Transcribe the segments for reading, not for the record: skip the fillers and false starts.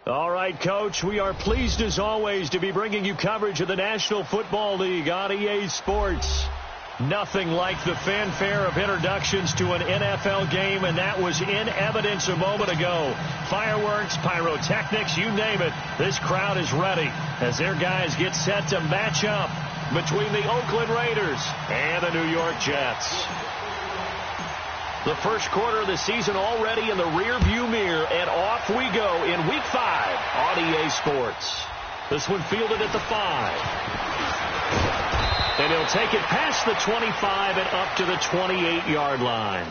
All right, Coach, we are pleased as always to be bringing you coverage of the National Football League on EA Sports. Nothing like the fanfare of introductions to an NFL game, and that was in evidence a moment ago. Fireworks, pyrotechnics, you name it, this crowd is ready as their guys get set to match up between the Oakland Raiders and the New York Jets. The first quarter of the season already in the rear-view mirror, and off we go in Week 5 on EA Sports. This one fielded at the 5. And he'll take it past the 25 and up to the 28-yard line.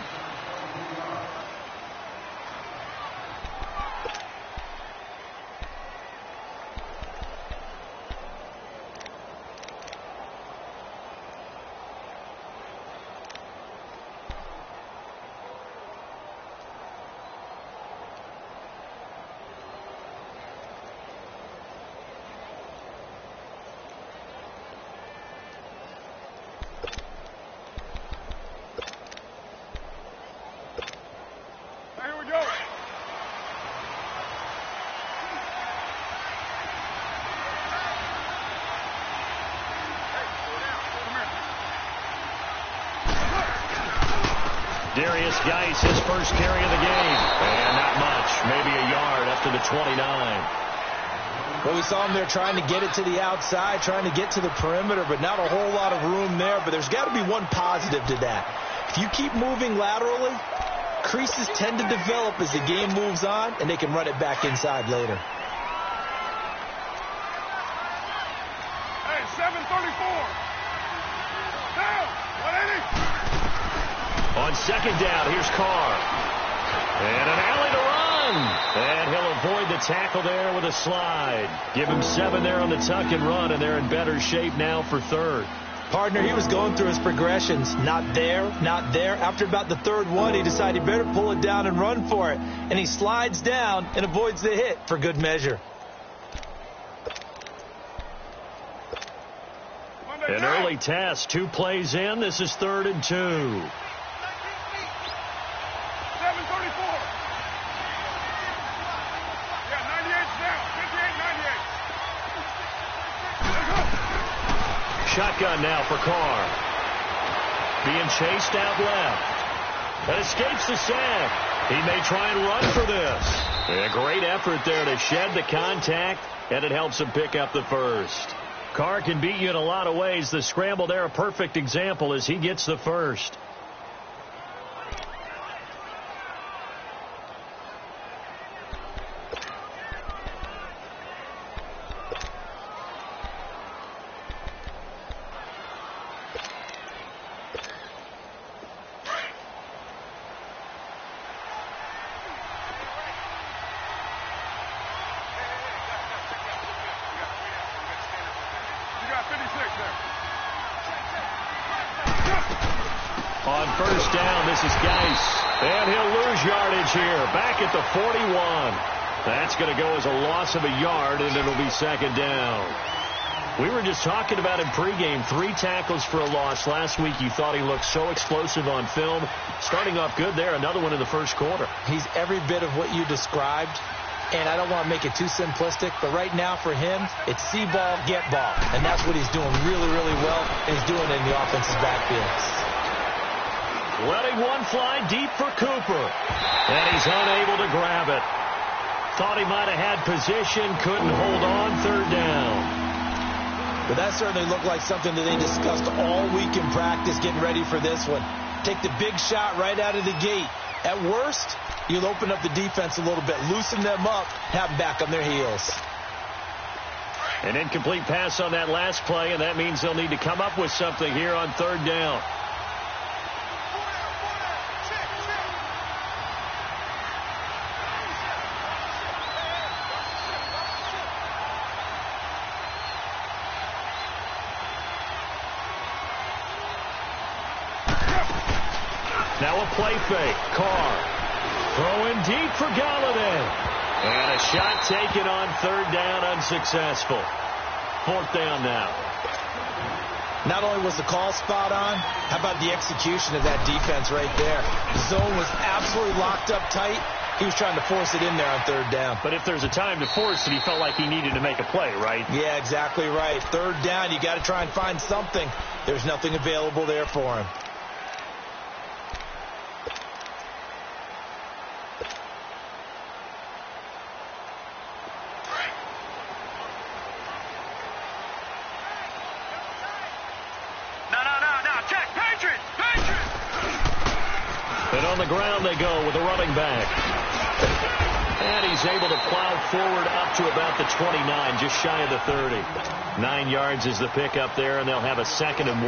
Geis, his first carry of the game. And not much, maybe a yard up to the 29. Well, we saw him there trying to get it to the outside, trying to get to the perimeter, but not a whole lot of room there. But there's got to be one positive to that. If you keep moving laterally, creases tend to develop as the game moves on, and they can run it back inside later. Hey, 734. Down, 180. On second down, here's Carr. And an alley to run. And he'll avoid the tackle there with a slide. Give him 7 there on the tuck and run, and they're in better shape now for third. Partner, he was going through his progressions. Not there, not there. After about the third one, he decided he better pull it down and run for it. And he slides down and avoids the hit for good measure. An early test, 2 plays in. This is 3rd and 2. 734. Yeah, 98's down. 58, 98. Shotgun now for Carr. Being chased out left. And escapes the sack. He may try and run for this. A great effort there to shed the contact, and it helps him pick up the first. Carr can beat you in a lot of ways. The scramble there, a perfect example as he gets the first. On first down, this is Geis. And he'll lose yardage here. Back at the 41. That's going to go as a loss of a yard, and it'll be second down. We were just talking about him pregame. 3 tackles for a loss. Last week you thought he looked so explosive on film. Starting off good there. Another one in the first quarter. He's every bit of what you described. And I don't want to make it too simplistic, but right now for him, it's see ball, get ball. And that's what he's doing really, really well, and he's doing it in the offensive backfield. Letting one fly deep for Cooper. And he's unable to grab it. Thought he might have had position, couldn't hold on, 3rd down. But that certainly looked like something that they discussed all week in practice getting ready for this one. Take the big shot right out of the gate. At worst, you'll open up the defense a little bit, loosen them up, have them back on their heels. An incomplete pass on that last play, and that means they'll need to come up with something here on 3rd down. Now a play fake. Carr throwing deep for Galladay. And a shot taken on 3rd down, unsuccessful. 4th down now. Not only was the call spot on, how about the execution of that defense right there? The zone was absolutely locked up tight, He was trying to force it in there on third down. But if there's a time to force it, he felt like he needed to make a play, right? Yeah, exactly right. Third down, you got to try and find something. There's nothing available there for him. And on the ground they go with a running back. And he's able to plow forward up to about the 29, just shy of the 30. 9 yards is the pickup there, and they'll have a 2nd and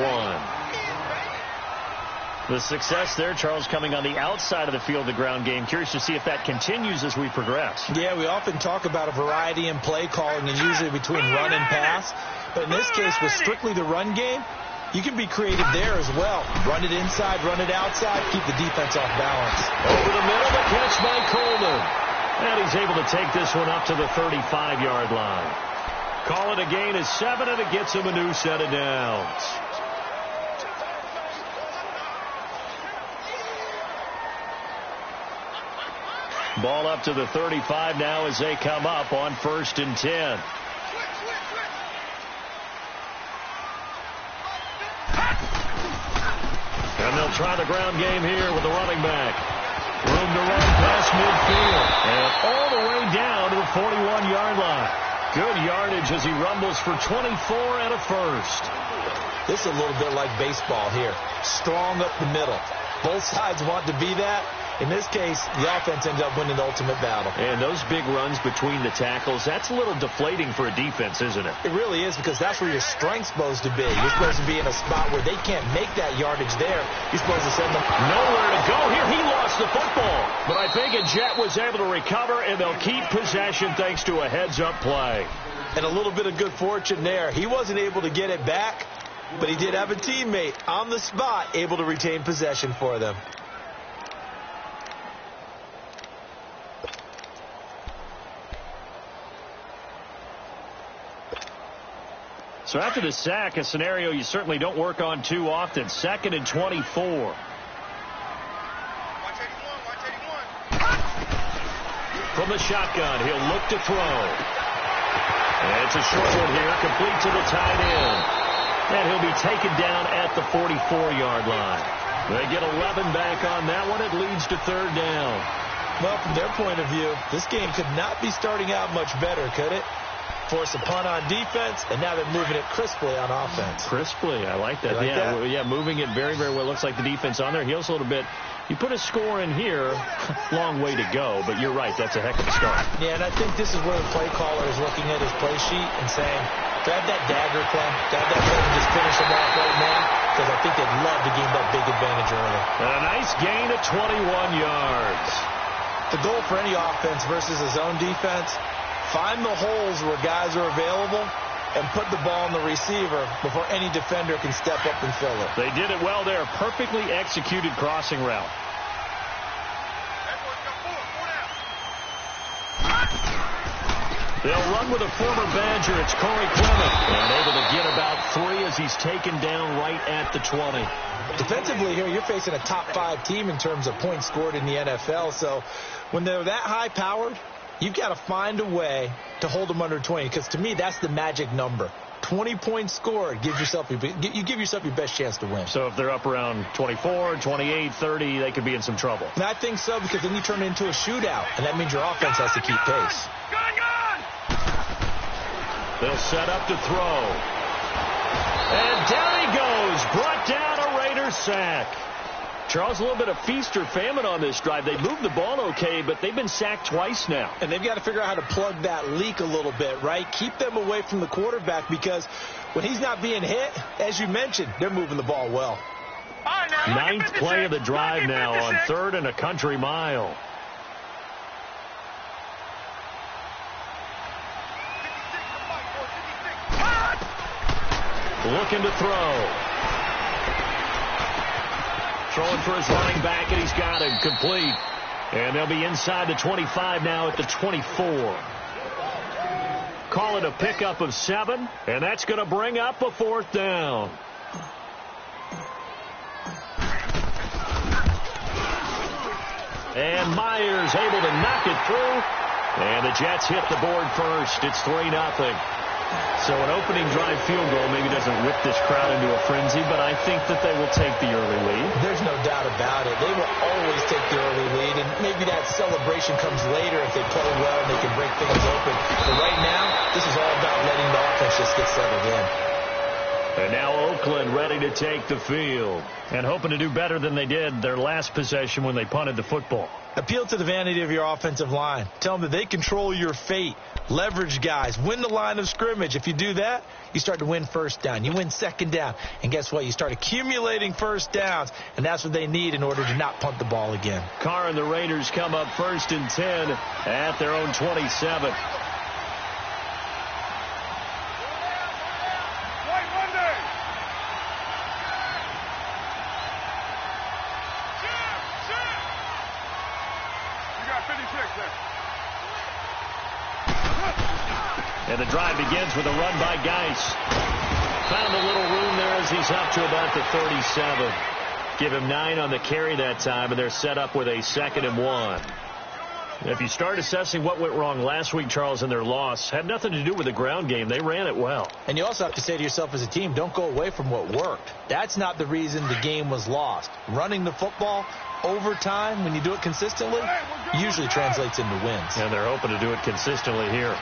1. The success there, Charles, coming on the outside of the field, the ground game. Curious to see if that continues as we progress. Yeah, we often talk about a variety in play calling and usually between run and pass. But in this case, with strictly the run game, you can be creative there as well. Run it inside, run it outside, keep the defense off balance. Over the middle, the catch by Coleman. And he's able to take this one up to the 35-yard line. Call it a gain of 7, and it gets him a new set of downs. Ball up to the 35 now as they come up on 1st and 10. And they'll try the ground game here with the running back. Room to run past midfield. And all the way down to the 41-yard line. Good yardage as he rumbles for 24 and a first. This is a little bit like baseball here. Strong up the middle. Both sides want to be that. In this case, the offense ends up winning the ultimate battle. And those big runs between the tackles, that's a little deflating for a defense, isn't it? It really is, because that's where your strength's supposed to be. You're supposed to be in a spot where they can't make that yardage there. You're supposed to send them nowhere to go here. He lost the football. But I think a Jet was able to recover, and they'll keep possession thanks to a heads-up play. And a little bit of good fortune there. He wasn't able to get it back, but he did have a teammate on the spot able to retain possession for them. So after the sack, a scenario you certainly don't work on too often. 2nd and 24. Watch 81. From the shotgun, he'll look to throw. And it's a short one here, complete to the tight end. And he'll be taken down at the 44-yard line. They get 11 back on that one. It leads to 3rd down. Well, from their point of view, this game could not be starting out much better, could it? Force a punt on defense, and now they're moving it crisply on offense. Crisply, I like that. You like that? Yeah, moving it very, very well. Looks like the defense on there heals a little bit. You put a score in here, long way to go, but you're right, that's a heck of a start. Yeah, and I think this is where the play caller is looking at his play sheet and saying, grab that dagger play, grab that play and just finish them off right now, because I think they'd love to gain that big advantage early. And a nice gain of 21 yards. The goal for any offense versus a zone defense, find the holes where guys are available and put the ball on the receiver before any defender can step up and fill it. They did it well there. Perfectly executed crossing route. They'll run with a former Badger. It's Corey Clement. And able to get about 3 as he's taken down right at the 20. Defensively here, you're facing a top 5 team in terms of points scored in the NFL. So when they're that high-powered, you've got to find a way to hold them under 20, because to me, that's the magic number. 20 points scored, you give yourself your best chance to win. So if they're up around 24, 28, 30, they could be in some trouble. And I think so, because then you turn it into a shootout, and that means your offense has to keep pace. They'll set up to throw. And down he goes, brought down a Raider sack. Charles, a little bit of feast or famine on this drive. They moved the ball okay, but they've been sacked twice now. And they've got to figure out how to plug that leak a little bit, right? Keep them away from the quarterback, because when he's not being hit, as you mentioned, they're moving the ball well. 9th play of the drive now on 3rd and a country mile. Looking to throw. Throwing for his running back, and he's got him complete. And they'll be inside the 25 now at the 24. Call it a pickup of 7, and that's going to bring up a 4th down. And Myers able to knock it through. And the Jets hit the board first. It's 3-0. So an opening drive field goal maybe doesn't whip this crowd into a frenzy, but I think that they will take the early lead. There's no doubt about it. They will always take the early lead, and maybe that celebration comes later if they play well and they can break things open. But right now, this is all about letting the offense just get settled in. And now Oakland ready to take the field and hoping to do better than they did their last possession when they punted the football. Appeal to the vanity of your offensive line. Tell them that they control your fate. Leverage guys. Win the line of scrimmage. If you do that, you start to win first down. You win second down. And guess what? You start accumulating first downs. And that's what they need in order to not punt the ball again. Carr and the Raiders come up 1st and 10 at their own 27. And the drive begins with a run by Geis. Found a little room there as he's up to about the 37. Give him 9 on the carry that time, and they're set up with a 2nd and 1. If you start assessing what went wrong last week, Charles, in their loss, had nothing to do with the ground game. They ran it well. And you also have to say to yourself as a team, don't go away from what worked. That's not the reason the game was lost. Running the football over time, when you do it consistently, usually translates into wins. And they're hoping to do it consistently here.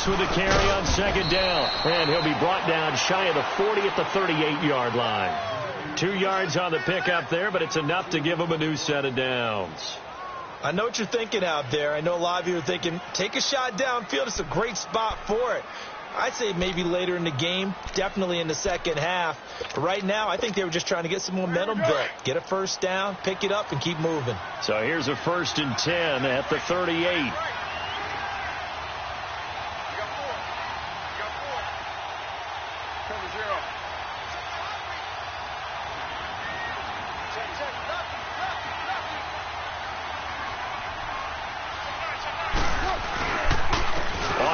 With a carry on 2nd down, and he'll be brought down shy of the 40 at the 38-yard line. 2 yards on the pickup there, but it's enough to give him a new set of downs. I know what you're thinking out there. I know a lot of you are thinking, take a shot downfield. It's a great spot for it. I'd say maybe later in the game, definitely in the second half. But right now, I think they were just trying to get some momentum built. Get a first down, pick it up, and keep moving. So here's a 1st and 10 at the 38.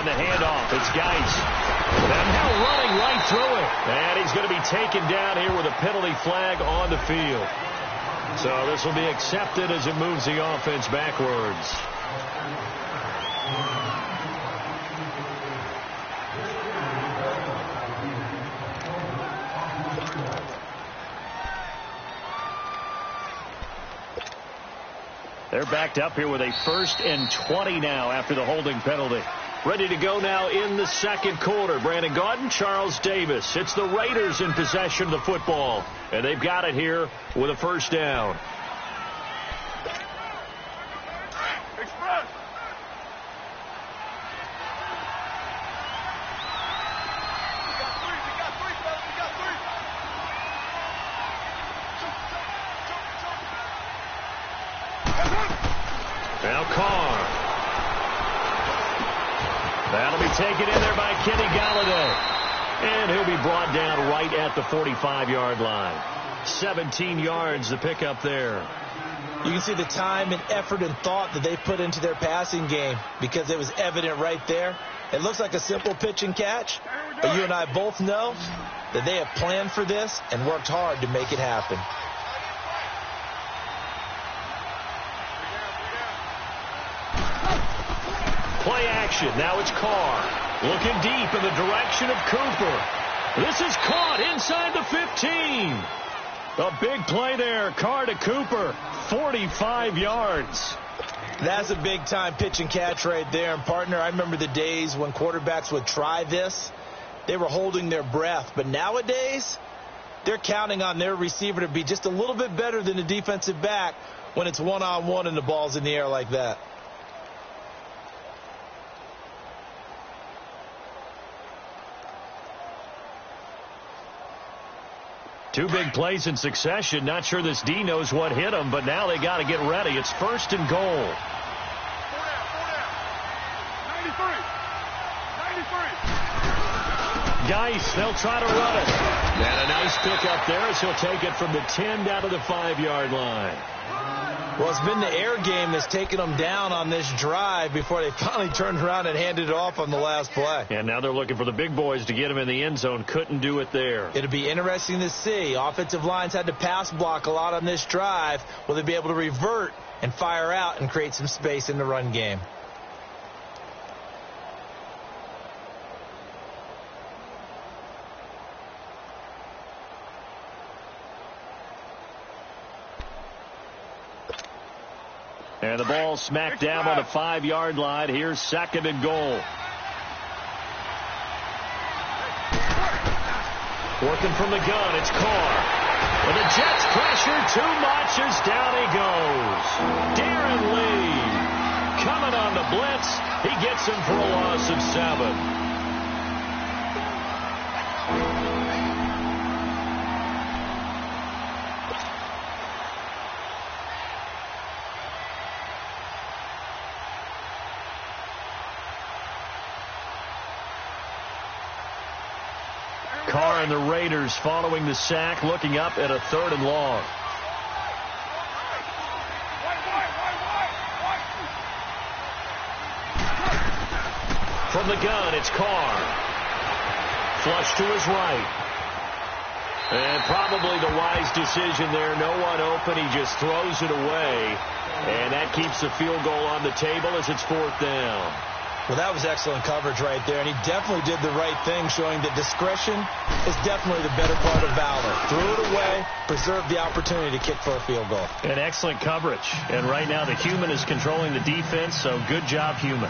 The handoff, it's Geis. And now running right through it. And he's going to be taken down here with a penalty flag on the field. So this will be accepted as it moves the offense backwards. They're backed up here with a 1st and 20 now after the holding penalty. Ready to go now in the second quarter. Brandon Gaudin, Charles Davis. It's the Raiders in possession of the football. And they've got it here with a 1st down. Express. Now Carr. That'll be taken in there by Kenny Galladay. And he'll be brought down right at the 45-yard line. 17 yards to pick up there. You can see the time and effort and thought that they put into their passing game because it was evident right there. It looks like a simple pitch and catch, but you and I both know that they have planned for this and worked hard to make it happen. Play action. Now it's Carr. Looking deep in the direction of Cooper. This is caught inside the 15. A big play there. Carr to Cooper. 45 yards. That's a big-time pitch and catch right there. And, partner, I remember the days when quarterbacks would try this. They were holding their breath. But nowadays, they're counting on their receiver to be just a little bit better than the defensive back when it's one-on-one and the ball's in the air like that. Two big plays in succession. Not sure this D knows what hit him, but now they got to get ready. It's 1st and goal. 4 down. 93. Geis, they'll try to run it. And a nice pickup there as he'll take it from the 10 down to the 5-yard line. Well, it's been the air game that's taken them down on this drive before they finally turned around and handed it off on the last play. And now they're looking for the big boys to get him in the end zone. Couldn't do it there. It'll be interesting to see. Offensive lines had to pass block a lot on this drive. Will they be able to revert and fire out and create some space in the run game? And the ball smacked down on the 5-yard line. Here's 2nd and goal. Working from the gun, it's Carr. And the Jets pressure too much as down he goes. Darren Lee coming on the blitz. He gets him for a loss of 7. Carr and the Raiders following the sack, looking up at a 3rd and long. From the gun, it's Carr. Flush to his right. And probably the wise decision there. No one open. He just throws it away. And that keeps the field goal on the table as it's 4th down. Well, that was excellent coverage right there, and he definitely did the right thing, showing that discretion is definitely the better part of valor. Threw it away, preserved the opportunity to kick for a field goal. And excellent coverage. And right now the human is controlling the defense, so good job, human.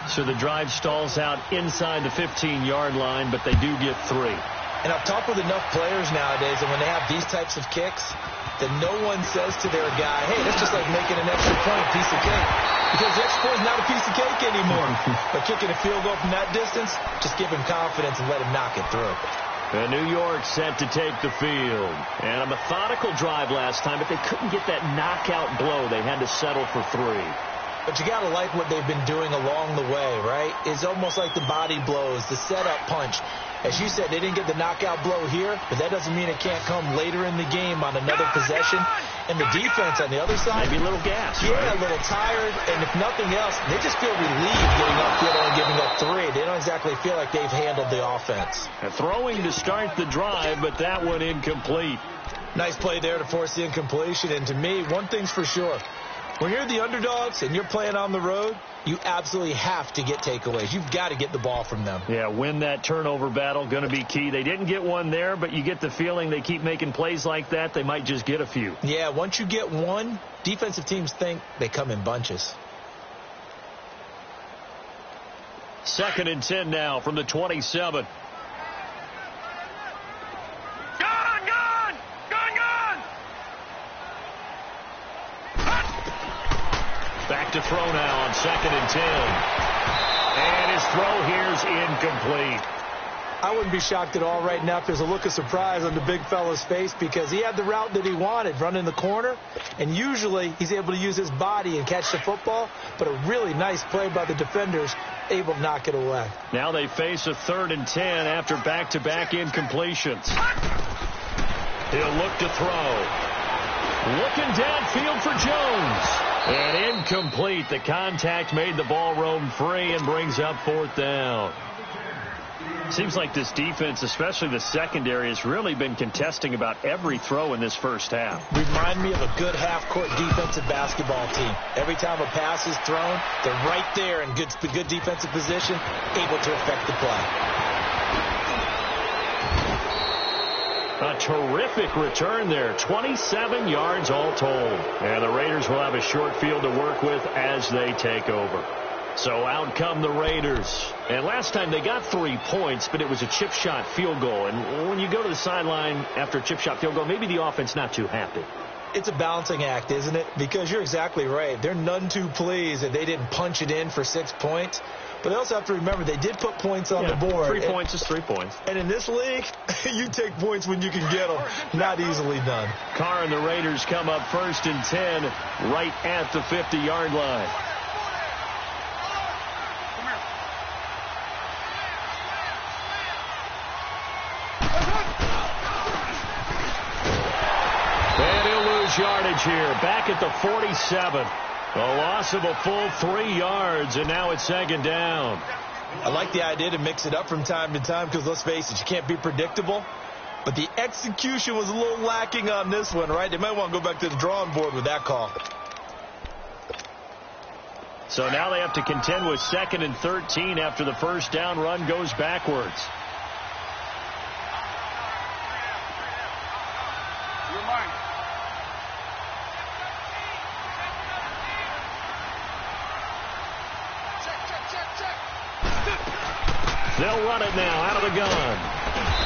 So the drive stalls out inside the 15-yard line, but they do get 3. And I've talked with enough players nowadays, and when they have these types of kicks, that no one says to their guy, hey, that's just like making an extra point, piece of cake. Because the extra point is not a piece of cake anymore. But kicking a field goal from that distance, just give him confidence and let him knock it through. And New York set to take the field. And a methodical drive last time, but they couldn't get that knockout blow. They had to settle for 3. But you got to like what they've been doing along the way, right? It's almost like the body blows, the setup punch. As you said, they didn't get the knockout blow here, but that doesn't mean it can't come later in the game on another possession. And the defense on the other side, maybe a little gas. Yeah, right? A little tired. And if nothing else, they just feel relieved getting upfield and giving up 3. They don't exactly feel like they've handled the offense. And throwing to start the drive, but that one incomplete. Nice play there to force the incompletion. And to me, one thing's for sure. When you're the underdogs and you're playing on the road, you absolutely have to get takeaways. You've got to get the ball from them. Yeah, win that turnover battle, going to be key. They didn't get one there, but you get the feeling they keep making plays like that, they might just get a few. Yeah, once you get one, defensive teams think they come in bunches. 2nd and 10 now from the 27. Back to throw now on 2nd and 10. And his throw here's incomplete. I wouldn't be shocked at all right now if there's a look of surprise on the big fella's face, because he had the route that he wanted, running the corner, and usually he's able to use his body and catch the football, but a really nice play by the defenders, able to knock it away. Now they face a 3rd and 10 after back-to-back incompletions. He'll look to throw. Looking downfield for Jones. And incomplete. The contact made the ball roam free and brings up 4th down. Seems like this defense, especially the secondary, has really been contesting about every throw in this first half. Remind me of a good half-court defensive basketball team. Every time a pass is thrown, they're right there in good defensive position, able to affect the play. A terrific return there. 27 yards all told. And the Raiders will have a short field to work with as they take over. So out come the Raiders. And last time they got 3 points, but it was a chip shot field goal. And when you go to the sideline after a chip shot field goal, maybe the offense not too happy. It's a balancing act, isn't it? Because you're exactly right. They're none too pleased that they didn't punch it in for 6 points. But they also have to remember they did put points on the board. 3 points is 3 points. And in this league, you take points when you can get them. Not easily done. Carr and the Raiders come up 1st and 10 right at the 50-yard line. yardage here. Back at the 47. A loss of a full 3 yards, and now it's second down. I like the idea to mix it up from time to time because, let's face it, you can't be predictable. But the execution was a little lacking on this one, right? They might want to go back to the drawing board with that call. So now they have to contend with 2nd and 13 after the first down run goes backwards. They'll run it now out of the gun.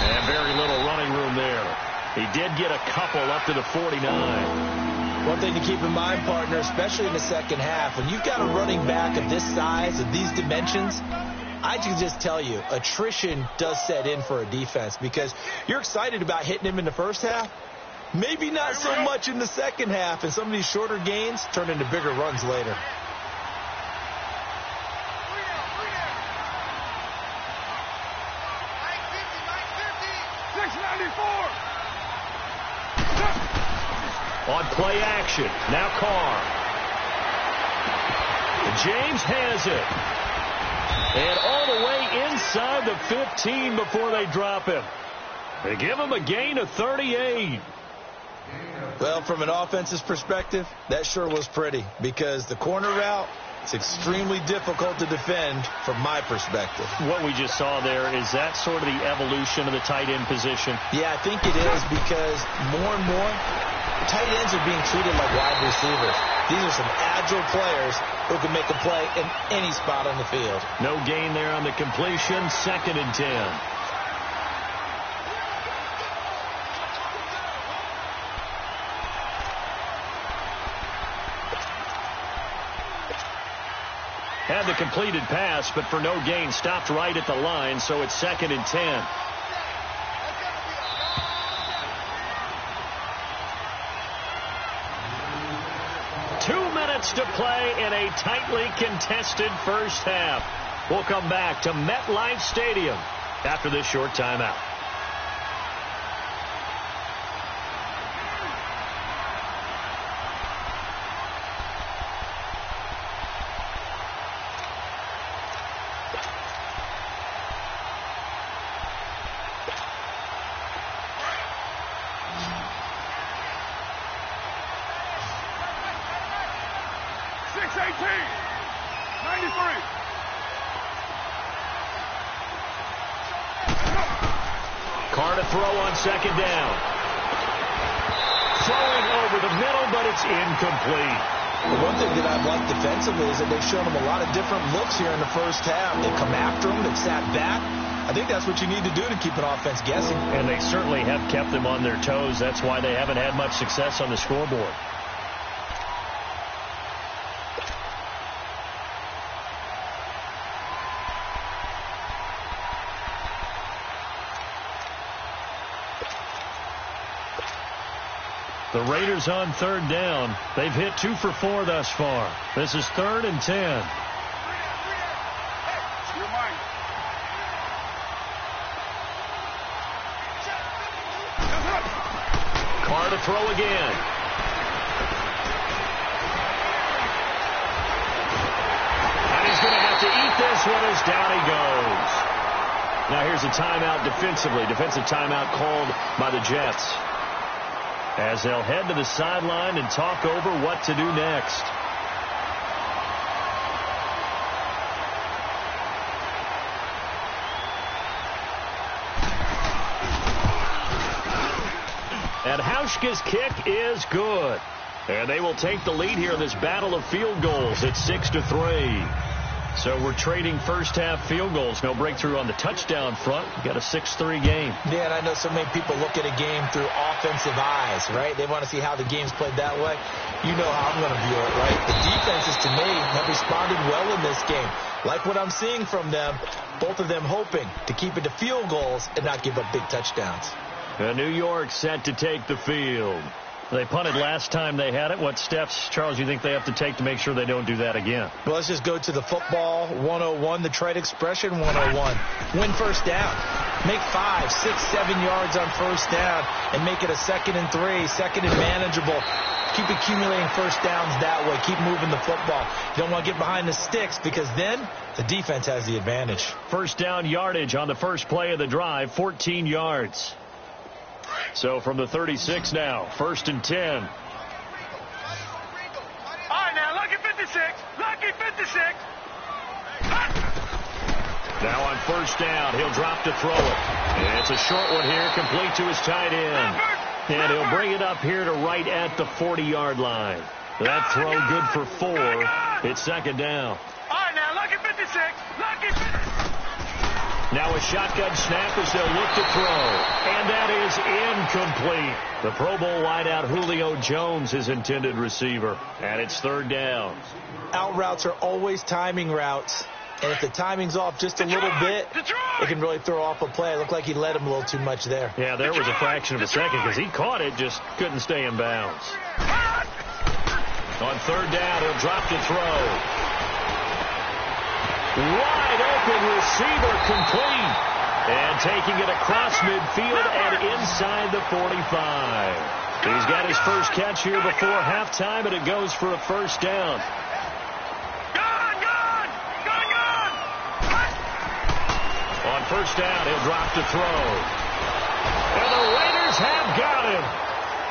And very little running room there. He did get a couple up to the 49. One thing to keep in mind, partner, especially in the second half, when you've got a running back of this size, of these dimensions, I can just tell you, attrition does set in for a defense because you're excited about hitting him in the first half. Maybe not so much in the second half, and some of these shorter gains turn into bigger runs later. On play action, now Carr. James has it. And all the way inside the 15 before they drop him. They give him a gain of 38. Well, from an offensive perspective, that sure was pretty because the corner route, it's extremely difficult to defend from my perspective. What we just saw there, is that sort of the evolution of the tight end position? Yeah, I think it is because more and more, tight ends are being treated like wide receivers. These are some agile players who can make a play in any spot on the field. No gain there on the completion, 2nd and 10. Had the completed pass, but for no gain, stopped right at the line, so it's 2nd and 10. To play in a tightly contested first half. We'll come back to MetLife Stadium after this short timeout. Carr to throw on 2nd down. Throwing over the middle, but it's incomplete. The one thing that I've liked defensively is that they've shown them a lot of different looks here in the first half. They've come after them. They've sat back. I think that's what you need to do to keep an offense guessing. And they certainly have kept them on their toes. That's why they haven't had much success on the scoreboard. The Raiders on 3rd down. They've hit 2 for 4 thus far. This is 3rd and 10. Carr to throw again. And he's going to have to eat this one as down he goes. Now here's a timeout defensively. Defensive timeout called by the Jets, as they'll head to the sideline and talk over what to do next. And Hauschka's kick is good. And they will take the lead here in this battle of field goals at 6-3. So we're trading first half field goals. No breakthrough on the touchdown front. We've got a 6-3 game. Yeah, and I know so many people look at a game through offensive eyes, right? They want to see how the game's played that way. You know how I'm going to view it, right? The defenses, to me, have responded well in this game. Like what I'm seeing from them, both of them hoping to keep it to field goals and not give up big touchdowns. New York set to take the field. They punted last time they had it. What steps, Charles, you think they have to take to make sure they don't do that again? Well, let's just go to the football 101, the trade expression 101. Win first down. Make 5, 6, 7 yards on first down and make it a 2nd and 3, 2nd and manageable. Keep accumulating first downs that way. Keep moving the football. You don't want to get behind the sticks because then the defense has the advantage. First down yardage on the first play of the drive, 14 yards. So from the 36 now, 1st and 10. All right, now, lucky 56. Lucky 56. Now on first down, he'll drop to throw it. And it's a short one here, complete to his tight end. And he'll bring it up here to right at the 40-yard line. That throw good for 4. It's 2nd down. All right, now, lucky 56. Lucky 56. Now a shotgun snap as they'll look to throw. And that is incomplete. The Pro Bowl wideout Julio Jones, his intended receiver. And it's 3rd down. Out routes are always timing routes. And if the timing's off just a little bit, it can really throw off a play. It looked like he led him a little too much there. Yeah, there was a fraction of a second because he caught it, just couldn't stay in bounds. On 3rd down, he'll drop to throw. Wide open receiver complete. And taking it across midfield and inside the 45. He's got his first catch here before halftime, and it goes for a first down. On first down, he'll drop to throw. And the Raiders have got him.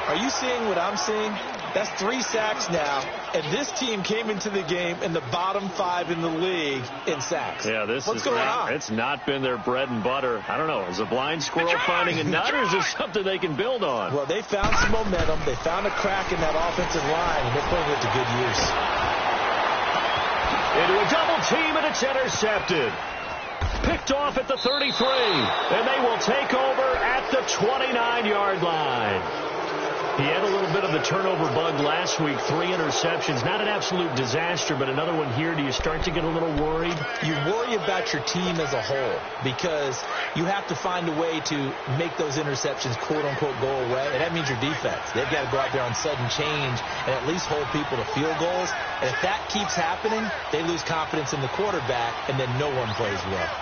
Are you seeing what I'm seeing? That's 3 sacks now, and this team came into the game in the bottom 5 in the league in sacks. Yeah, What's going on? It's not been their bread and butter. I don't know. Is a blind squirrel finding a nut, or is this something they can build on? Well, they found some momentum. They found a crack in that offensive line, and they're putting it to good use. Into a double team, and it's intercepted. Picked off at the 33, and they will take over at the 29-yard line. He had a little bit of the turnover bug last week, 3 interceptions. Not an absolute disaster, but another one here. Do you start to get a little worried? You worry about your team as a whole because you have to find a way to make those interceptions, quote-unquote, go away, and that means your defense. They've got to go out there on sudden change and at least hold people to field goals. And if that keeps happening, they lose confidence in the quarterback, and then no one plays well.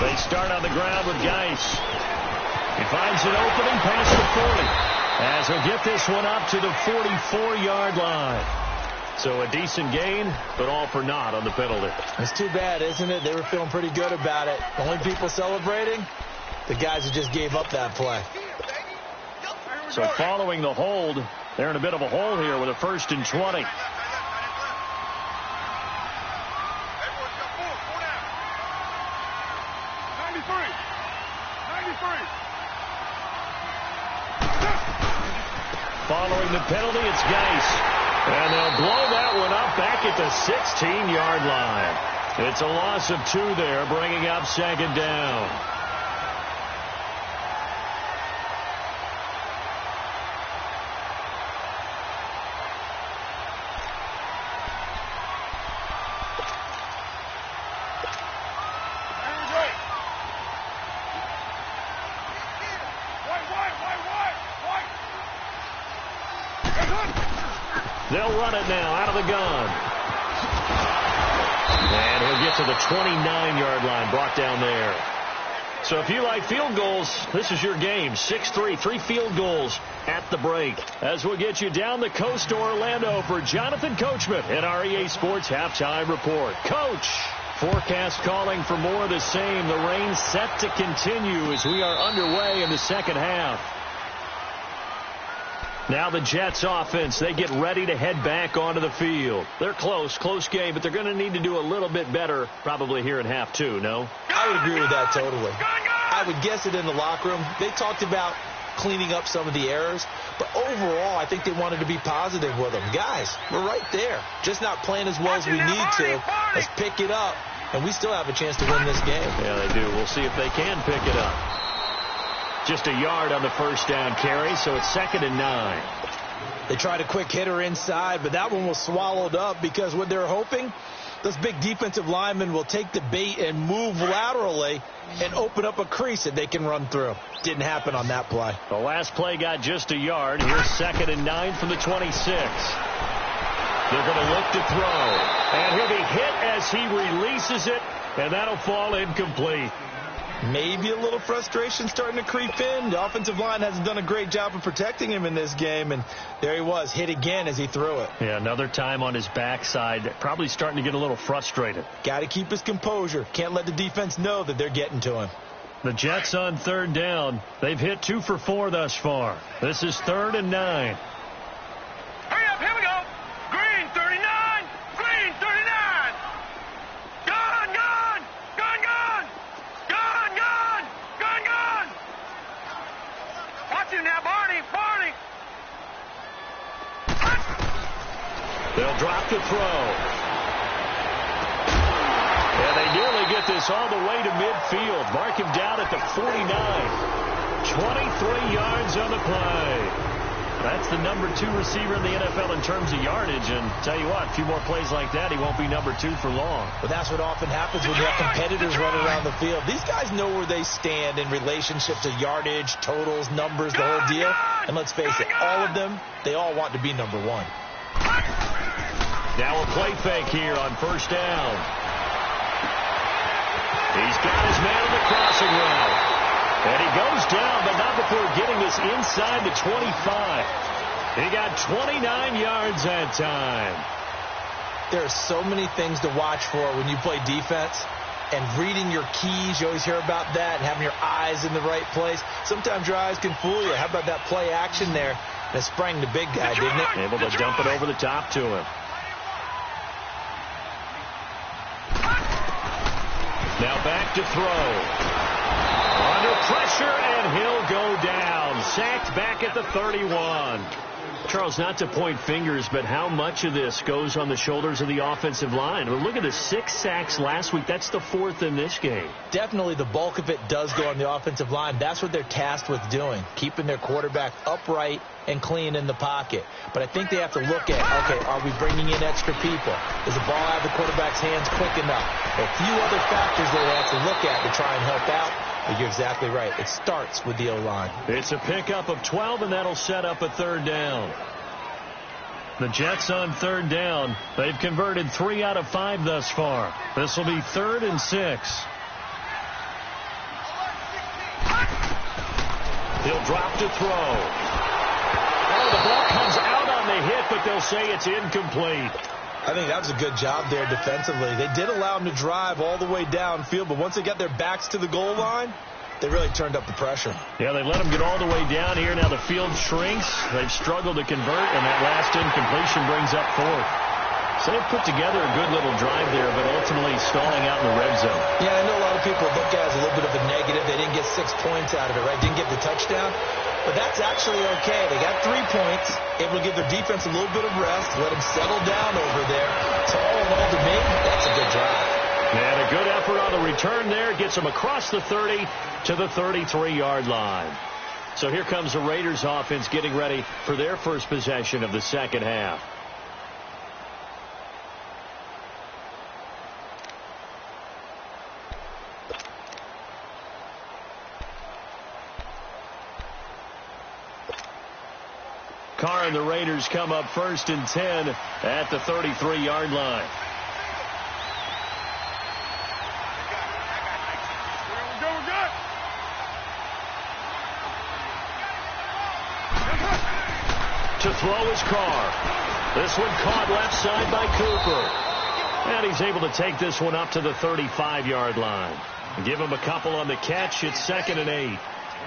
They start on the ground with Geis. He finds an opening past the 40 as he'll get this one up to the 44-yard line. So a decent gain, but all for naught on the penalty. It's too bad, isn't it? They were feeling pretty good about it. The only people celebrating, the guys who just gave up that play. So following the hold, they're in a bit of a hole here with a 1st and 20. Following the penalty, it's Geis. And they'll blow that one up back at the 16-yard line. It's a loss of 2 there, bringing up 2nd down. They'll run it now out of the gun. And he'll get to the 29-yard line, brought down there. So if you like field goals, this is your game. 6-3, 3 field goals at the break. As we'll get you down the coast to Orlando for Jonathan Coachman at our EA Sports Halftime Report. Coach, forecast calling for more of the same. The rain set to continue as we are underway in the second half. Now the Jets offense, they get ready to head back onto the field. They're close game, but they're going to need to do a little bit better probably here in half 2, no? I would agree with that totally. I would guess it in the locker room. They talked about cleaning up some of the errors, but overall I think they wanted to be positive with them. Guys, we're right there. Just not playing as well as we need to. Let's pick it up, and we still have a chance to win this game. Yeah, they do. We'll see if they can pick it up. Just a yard on the first down carry, so it's 2nd and 9. They tried a quick hitter inside, but that one was swallowed up because what they're hoping Those big defensive linemen will take the bait and move laterally and open up a crease that they can run through. Didn't happen on that play. The last play got just a yard. Here's 2nd and 9 from the 26. They're going to look to throw. And he'll be hit as he releases it, and that'll fall incomplete. Maybe a little frustration starting to creep in. The offensive line hasn't done a great job of protecting him in this game, and there he was, hit again as he threw it. Yeah, another time on his backside, probably starting to get a little frustrated. Got to keep his composure. Can't let the defense know that they're getting to him. The Jets on 3rd down. They've hit 2 for 4 thus far. This is 3rd and 9. Hurry up, here we go. Green 39, green 39. Gone, gone, gone, gone. Gone, gone, gone, gone. Watch him now, Barney, Barney. They'll drop the throw. And they nearly get this all the way to midfield. Mark him down at the 49. 23 yards on the play. That's the number 2 receiver in the NFL in terms of yardage. And tell you what, a few more plays like that, he won't be number 2 for long. But that's what often happens when you have competitors running around the field. These guys know where they stand in relationship to yardage, totals, numbers, the whole deal. And let's face it, all of them, they all want to be number 1. Now a play fake here on 1st down. He's got his man on the crossing route. And he goes down, but not before getting this inside the 25. He got 29 yards that time. There are so many things to watch for when you play defense. And reading your keys, you always hear about that, and having your eyes in the right place. Sometimes your eyes can fool you. How about that play action there? And it sprang the big guy, didn't it? Able to dump it over the top to him. Now back to throw. Under pressure, and he'll go down. Sacked back at the 31. Charles, not to point fingers, but how much of this goes on the shoulders of the offensive line? Well, look at the 6 sacks last week. That's the 4th in this game. Definitely the bulk of it does go on the offensive line. That's what they're tasked with doing, keeping their quarterback upright and clean in the pocket. But I think they have to look at, okay, are we bringing in extra people? Is the ball out of the quarterback's hands quick enough? There are a few other factors that they have to look at to try and help out. But you're exactly right. It starts with the O-line. It's a pickup of 12, and that'll set up a 3rd down. The Jets on 3rd down. They've converted 3 out of 5 thus far. This will be 3rd and 6. He'll drop to throw. Oh, the ball comes out on the hit, but they'll say it's incomplete. I think that was a good job there defensively. They did allow them to drive all the way downfield, but once they got their backs to the goal line, they really turned up the pressure. Yeah, they let them get all the way down here. Now the field shrinks. They've struggled to convert, and that last incompletion brings up 4th. So they've put together a good little drive there, but ultimately stalling out in the red zone. Yeah, I know a lot of people look at it as a little bit of a negative. They didn't get 6 points out of it, right? Didn't get the touchdown. But that's actually okay. They got 3 points, able to give their defense a little bit of rest, let them settle down over there. So all in all, to me, that's a good drive. And a good effort on the return there. Gets them across the 30 to the 33-yard line. So here comes the Raiders offense getting ready for their first possession of the second half. Carr and the Raiders come up 1st and 10 at the 33-yard line. To throw is Carr. This one caught left side by Cooper. And he's able to take this one up to the 35-yard line. Give him a couple on the catch. It's 2nd and 8.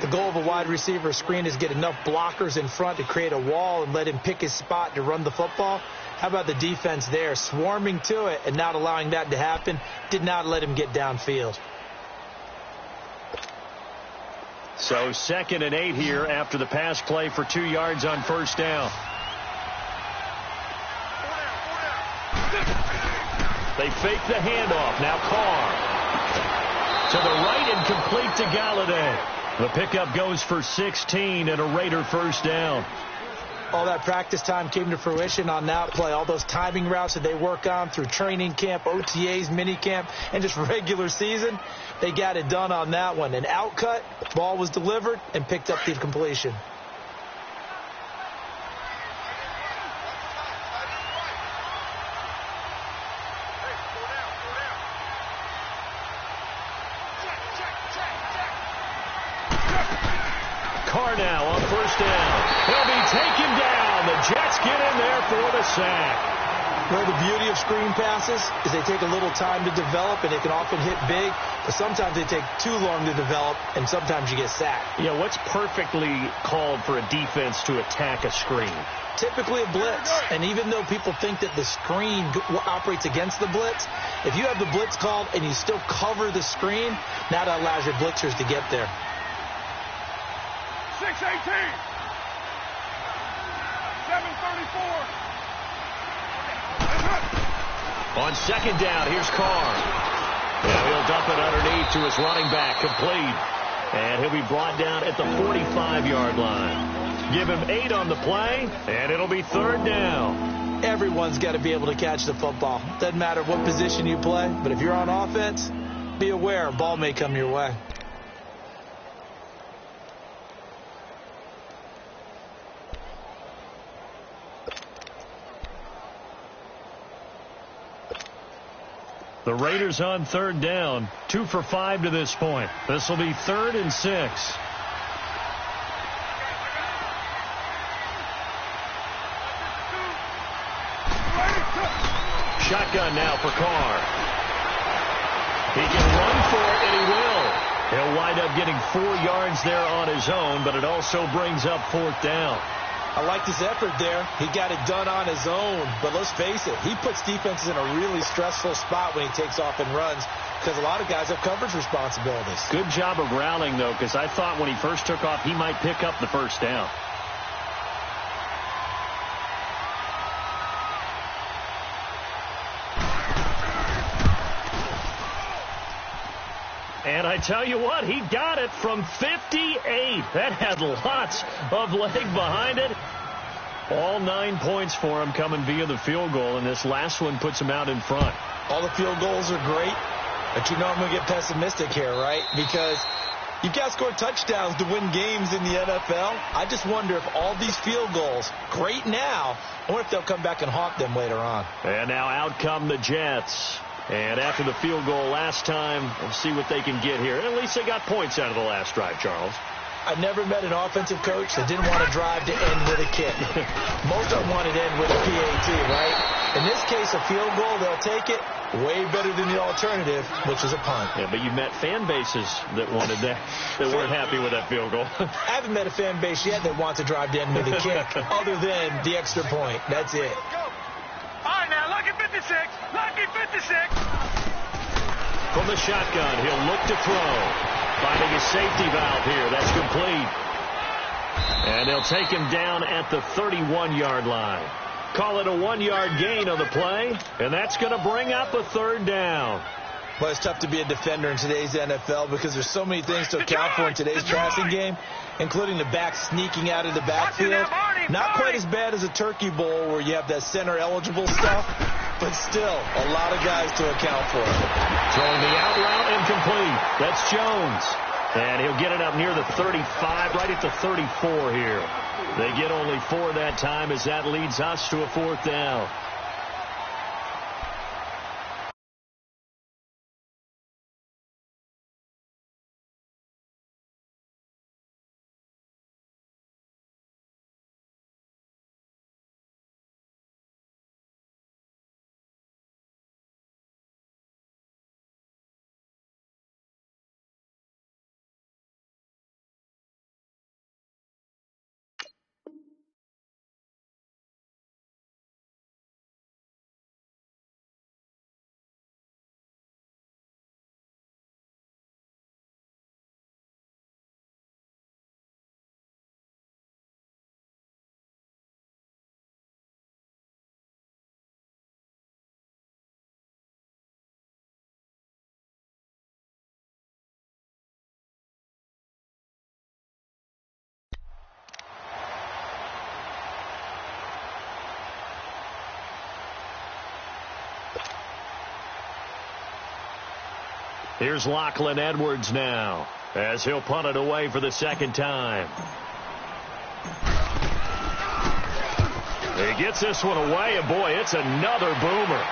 The goal of a wide receiver screen is get enough blockers in front to create a wall and let him pick his spot to run the football. How about the defense there, swarming to it and not allowing that to happen? Did not let him get downfield. So 2nd and 8 here after the pass play for 2 yards on 1st down. They fake the handoff. Now Carr. To the right and complete to Galladay. The pickup goes for 16 and a Raider 1st down. All that practice time came to fruition on that play. All those timing routes that they work on through training camp, OTAs, mini camp, and just regular season, they got it done on that one. An outcut, ball was delivered, and picked up the completion. Carr now on first down. He'll be taken down. The Jets get in there for the sack. Well, the beauty of screen passes is they take a little time to develop, and they can often hit big, but sometimes they take too long to develop, and sometimes you get sacked. Yeah, what's perfectly called for a defense to attack a screen? Typically a blitz, and even though people think that the screen operates against the blitz, if you have the blitz called and you still cover the screen, now that allows your blitzers to get there. 618. 734. On second down, here's Carr. And he'll dump it underneath to his running back, complete. And he'll be brought down at the 45-yard line. Give him 8 on the play, and it'll be third down. Everyone's got to be able to catch the football. Doesn't matter what position you play, but if you're on offense, be aware, a ball may come your way. The Raiders on third down, 2 for 5 to this point. This will be 3rd and 6. Shotgun now for Carr. He can run for it, and he will. He'll wind up getting 4 yards there on his own, but it also brings up 4th down. I liked his effort there. He got it done on his own. But let's face it, he puts defenses in a really stressful spot when he takes off and runs because a lot of guys have coverage responsibilities. Good job of rallying, though, because I thought when he first took off, he might pick up the first down. And I tell you what, he got it from 58. That had lots of leg behind it. All 9 points for him coming via the field goal, and this last one puts him out in front. All the field goals are great, but you know I'm going to get pessimistic here, right? Because you've got to score touchdowns to win games in the NFL. I just wonder if all these field goals, great now, I wonder if they'll come back and haunt them later on. And now out come the Jets. And after the field goal last time, we'll see what they can get here. And at least they got points out of the last drive, Charles. I've never met an offensive coach that didn't want to drive to end with a kick. Most of them want it to end with a PAT, right? In this case, a field goal, they'll take it. Way better than the alternative, which is a punt. Yeah, but you've met fan bases that wanted that, that weren't happy with that field goal. I haven't met a fan base yet that wants to drive to end with a kick, other than the extra point. That's it. All right, now, lucky 56. Lucky 56. From the shotgun, he'll look to throw. Finding a safety valve here. That's complete. And they'll take him down at the 31-yard line. Call it a 1-yard gain on the play, and that's going to bring up a third down. Well, it's tough to be a defender in today's NFL because there's so many things to account for in today's passing game, including the back sneaking out of the backfield. Not quite as bad as a turkey bowl where you have that center-eligible stuff, but still a lot of guys to account for. Throwing the out route incomplete. That's Jones. And he'll get it up near the 35, right at the 34 here. They get only 4 that time as that leads us to a 4th down. Here's Lachlan Edwards now as he'll punt it away for the second time. He gets this one away, and boy, it's another boomer.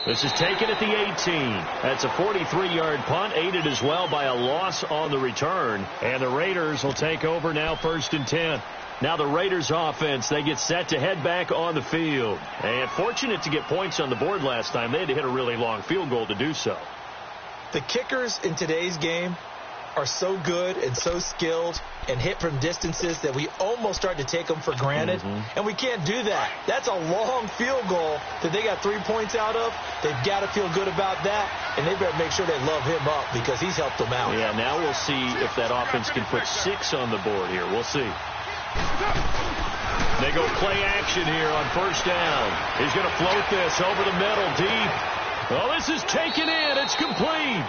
This is taken at the 18. That's a 43-yard punt, aided as well by a loss on the return. And the Raiders will take over now, 1st and 10. Now the Raiders offense, they get set to head back on the field. And fortunate to get points on the board last time. They had to hit a really long field goal to do so. The kickers in today's game are so good and so skilled and hit from distances that we almost start to take them for granted. And we can't do that. That's a long field goal that they got 3 points out of. They've got to feel good about that, and they better make sure they love him up because he's helped them out. Yeah, now we'll see if that offense can put 6 on the board here. We'll see. They go play action here on 1st down. He's going to float this over the middle deep. Well, this is taken in. It's complete.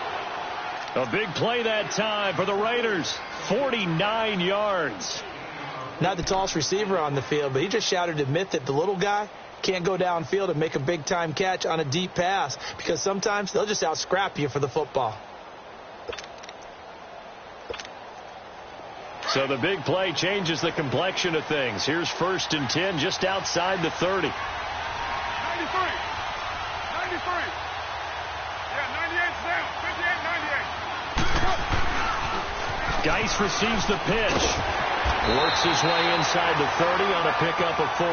A big play that time for the Raiders. 49 yards. Not the tallest receiver on the field, but he just shouted a myth that the little guy can't go downfield and make a big-time catch on a deep pass because sometimes they'll just out-scrap you for the football. So the big play changes the complexion of things. Here's 1st and 10 just outside the 30. 93. 93. Yeah, 98's down. 58, 98. Geis receives the pitch. Works his way inside the 30 on a pickup of 4.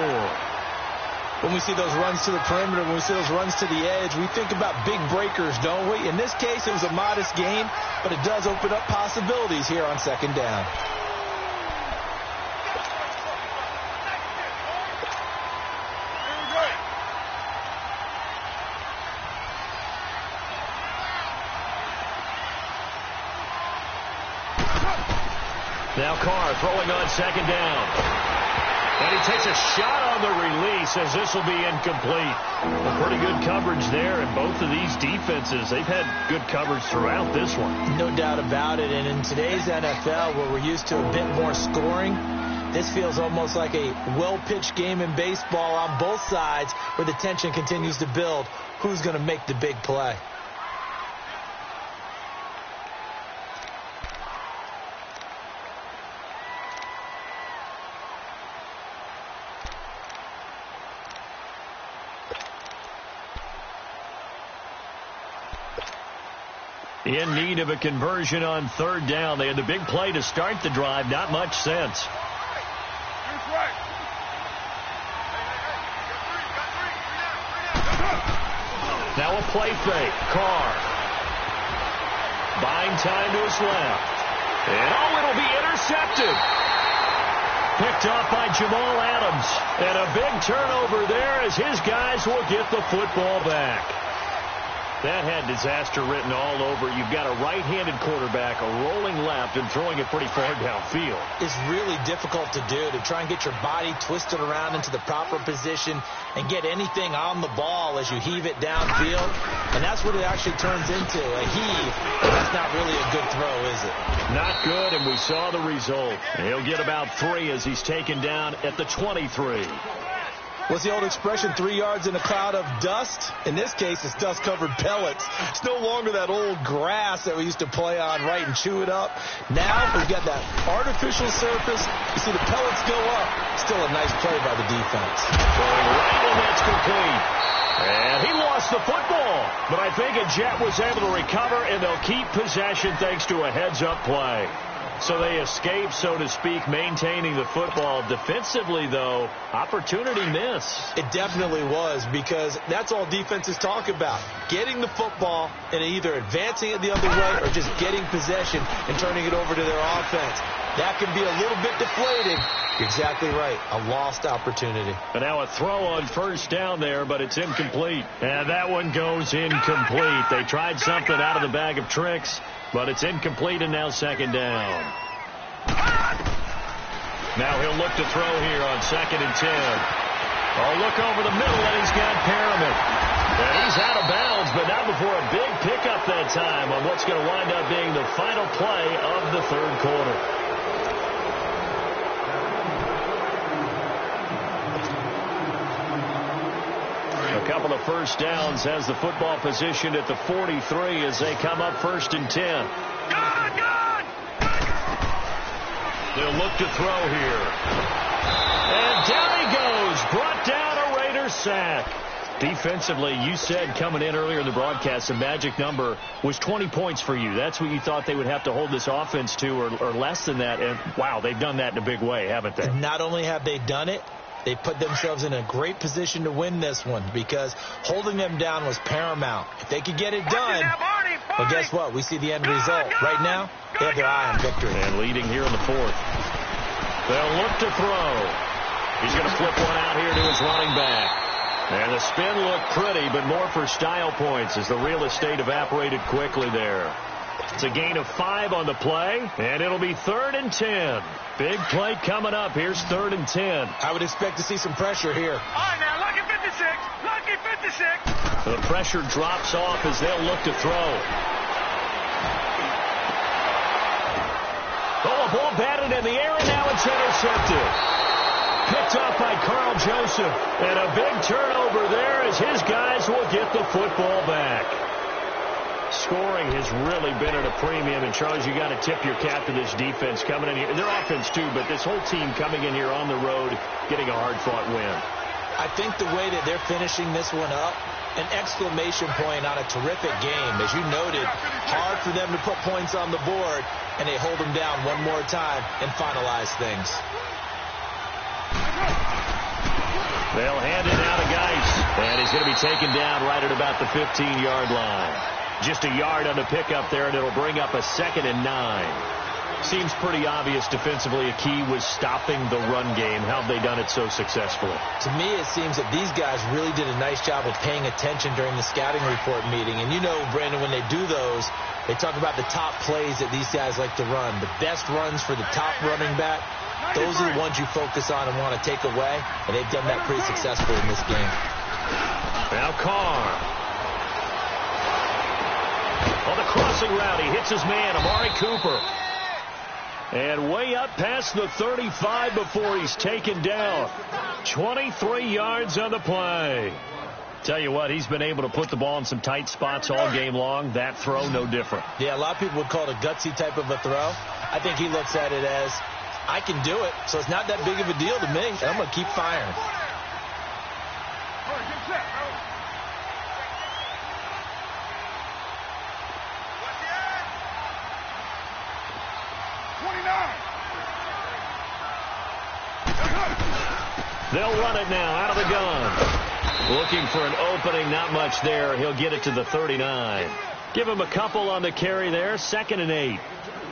When we see those runs to the perimeter, when we see those runs to the edge, we think about big breakers, don't we? In this case, it was a modest gain, but it does open up possibilities here on 2nd down. Now Carr throwing on 2nd down. And he takes a shot on the release as this will be incomplete. A pretty good coverage there, and both of these defenses, they've had good coverage throughout this one. No doubt about it, and in today's NFL where we're used to a bit more scoring, this feels almost like a well-pitched game in baseball on both sides where the tension continues to build. Who's going to make the big play? In need of a conversion on 3rd down. They had the big play to start the drive. Not much sense. Now a play fake. Carr. Buying time to his left. And it'll be intercepted. Picked off by Jamal Adams. And a big turnover there as his guys will get the football back. That had disaster written all over. You've got a right-handed quarterback, a rolling left, and throwing it pretty far downfield. It's really difficult to do, to try and get your body twisted around into the proper position and get anything on the ball as you heave it downfield. And that's what it actually turns into, a heave. And that's not really a good throw, is it? Not good, and we saw the result. He'll get about 3 as he's taken down at the 23. What's the old expression, 3 yards in a cloud of dust? In this case, it's dust-covered pellets. It's no longer that old grass that we used to play on, right, and chew it up. Now we've got that artificial surface. You see the pellets go up. Still a nice play by the defense. Throwing right, and that's complete. And he lost the football. But I think a Jet was able to recover, and they'll keep possession thanks to a heads-up play. So they escape, so to speak, maintaining the football. Defensively, though, opportunity miss. It definitely was, because that's all defenses talk about. Getting the football and either advancing it the other way or just getting possession and turning it over to their offense. That can be a little bit deflating. You're exactly right. A lost opportunity. And now a throw on 1st down there, but it's incomplete. And that one goes incomplete. They tried something out of the bag of tricks, but it's incomplete, and now 2nd down. Now he'll look to throw here on 2nd and 10. Oh, look over the middle, and he's got Perriman. And he's out of bounds, but not before a big pickup that time on what's going to wind up being the final play of the 3rd quarter. A couple of first downs, has the football position at the 43 as they come up 1st and 10. They'll look to throw here. And down he goes. Brought down a Raiders sack. Defensively, you said coming in earlier in the broadcast, the magic number was 20 points for you. That's what you thought they would have to hold this offense to, or less than that. And, wow, they've done that in a big way, haven't they? Not only have they done it, they put themselves in a great position to win this one because holding them down was paramount. If they could get it done, well, guess what? We see the end result. Right now, they have their eye on victory. And leading here in the 4th. They'll look to throw. He's going to flip one out here to his running back. And the spin looked pretty, but more for style points as the real estate evaporated quickly there. It's a gain of 5 on the play, and it'll be 3rd and 10. Big play coming up. Here's 3rd and 10. I would expect to see some pressure here. All right, now, lucky 56. Lucky 56. The pressure drops off as they'll look to throw. Oh, a ball batted in the air, and now it's intercepted. Picked off by Carl Joseph. And a big turnover there as his guys will get the football back. Scoring has really been at a premium. And, Charles, you got to tip your cap to this defense coming in here. Their offense, too, but this whole team coming in here on the road, getting a hard-fought win. I think the way that they're finishing this one up, an exclamation point on a terrific game. As you noted, hard for them to put points on the board, and they hold them down one more time and finalize things. They'll hand it out to Geis, and he's going to be taken down right at about the 15-yard line. Just a yard on the pickup there, and it'll bring up a 2nd and 9. Seems pretty obvious defensively a key was stopping the run game. How have they done it so successfully? To me, it seems that these guys really did a nice job of paying attention during the scouting report meeting. And you know, Brandon, when they do those, they talk about the top plays that these guys like to run. The best runs for the top running back. Those are the ones you focus on and want to take away, and they've done that pretty successfully in this game. Now Carr. On the crossing route, he hits his man, Amari Cooper. And way up past the 35 before he's taken down. 23 yards on the play. Tell you what, he's been able to put the ball in some tight spots all game long. That throw, no different. Yeah, a lot of people would call it a gutsy type of a throw. I think he looks at it as, I can do it, so it's not that big of a deal to me. I'm going to keep firing. They'll run it now out of the gun. Looking for an opening, not much there. He'll get it to the 39. Give him a couple on the carry there. 2nd and 8.